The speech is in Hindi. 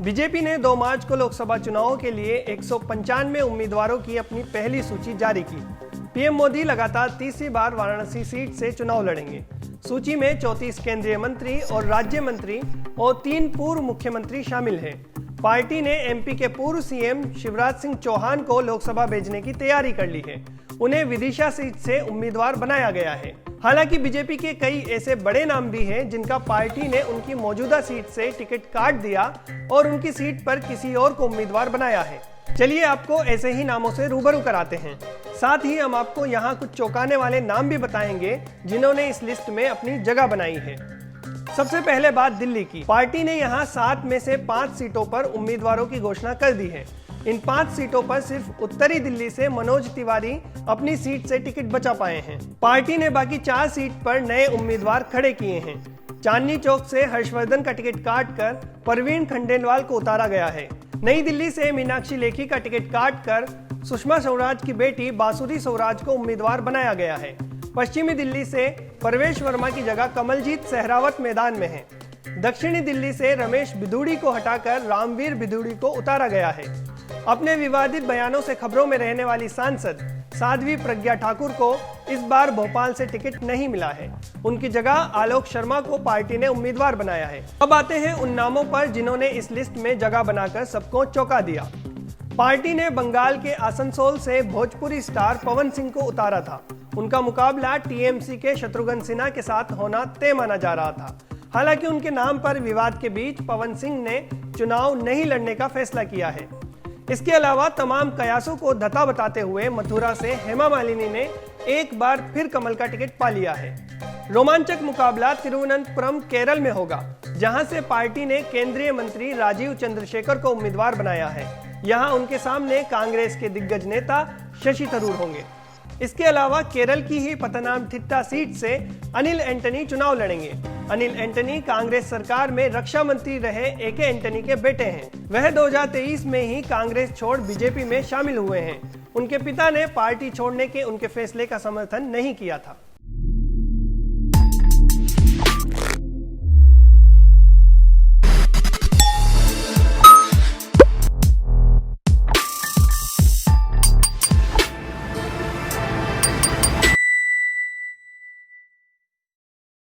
बीजेपी ने 2 मार्च को लोकसभा चुनावों के लिए 195 उम्मीदवारों की अपनी पहली सूची जारी की। पीएम मोदी लगातार तीसरी बार वाराणसी सीट से चुनाव लड़ेंगे। सूची में 34 केंद्रीय मंत्री और राज्य मंत्री और 3 पूर्व मुख्यमंत्री शामिल हैं। पार्टी ने एमपी के पूर्व सीएम शिवराज सिंह चौहान को लोकसभा भेजने की तैयारी कर ली है। उन्हें विदिशा सीट से उम्मीदवार बनाया गया है। हालांकि बीजेपी के कई ऐसे बड़े नाम भी हैं जिनका पार्टी ने उनकी मौजूदा सीट से टिकट काट दिया और उनकी सीट पर किसी और को उम्मीदवार बनाया है। चलिए आपको ऐसे ही नामों से रूबरू कराते हैं। साथ ही हम आपको यहाँ कुछ चौंकाने वाले नाम भी बताएंगे जिन्होंने इस लिस्ट में अपनी जगह बनाई है। सबसे पहले बात दिल्ली की। पार्टी ने यहाँ 7 में से 5 सीटों पर उम्मीदवारों की घोषणा कर दी है। इन 5 सीटों पर सिर्फ उत्तरी दिल्ली से मनोज तिवारी अपनी सीट से टिकट बचा पाए हैं। पार्टी ने बाकी 4 सीट पर नए उम्मीदवार खड़े किए हैं। चांदनी चौक से हर्षवर्धन का टिकट काटकर परवीन खंडेलवाल को उतारा गया है। नई दिल्ली से मीनाक्षी लेखी का टिकट काटकर सुषमा स्वराज की बेटी बांसुरी स्वराज को उम्मीदवार बनाया गया है। पश्चिमी दिल्ली से परवेश वर्मा की जगह कमलजीत सहरावत मैदान में है। दक्षिणी दिल्ली से रमेश बिधूड़ी को हटाकर रामवीर बिधूड़ी को उतारा गया है। अपने विवादित बयानों से खबरों में रहने वाली सांसद साध्वी प्रज्ञा ठाकुर को इस बार भोपाल से टिकट नहीं मिला है। उनकी जगह आलोक शर्मा को पार्टी ने उम्मीदवार बनाया है। अब आते हैं उन नामों पर जिन्होंने इस लिस्ट में जगह बनाकर सबको चौंका दिया। पार्टी ने बंगाल के आसनसोल से भोजपुरी स्टार पवन सिंह को उतारा था। उनका मुकाबला टीएमसी के शत्रुघ्न सिन्हा के साथ होना तय माना जा रहा था। हालांकि उनके नाम पर विवाद के बीच पवन सिंह ने चुनाव नहीं लड़ने का फैसला किया है। इसके अलावा तमाम कयासों को धता बताते हुए मथुरा से हेमा मालिनी ने एक बार फिर कमल का टिकट पा लिया है। रोमांचक मुकाबला तिरुवनंतपुरम केरल में होगा, जहां से पार्टी ने केंद्रीय मंत्री राजीव चंद्रशेखर को उम्मीदवार बनाया है। यहां उनके सामने कांग्रेस के दिग्गज नेता शशि थरूर होंगे। इसके अलावा केरल की ही पतनामथिट्टा सीट से अनिल एंटनी चुनाव लड़ेंगे। अनिल एंटनी कांग्रेस सरकार में रक्षा मंत्री रहे एके एंटनी के बेटे हैं। वह 2023 में ही कांग्रेस छोड़ बीजेपी में शामिल हुए हैं। उनके पिता ने पार्टी छोड़ने के उनके फैसले का समर्थन नहीं किया था।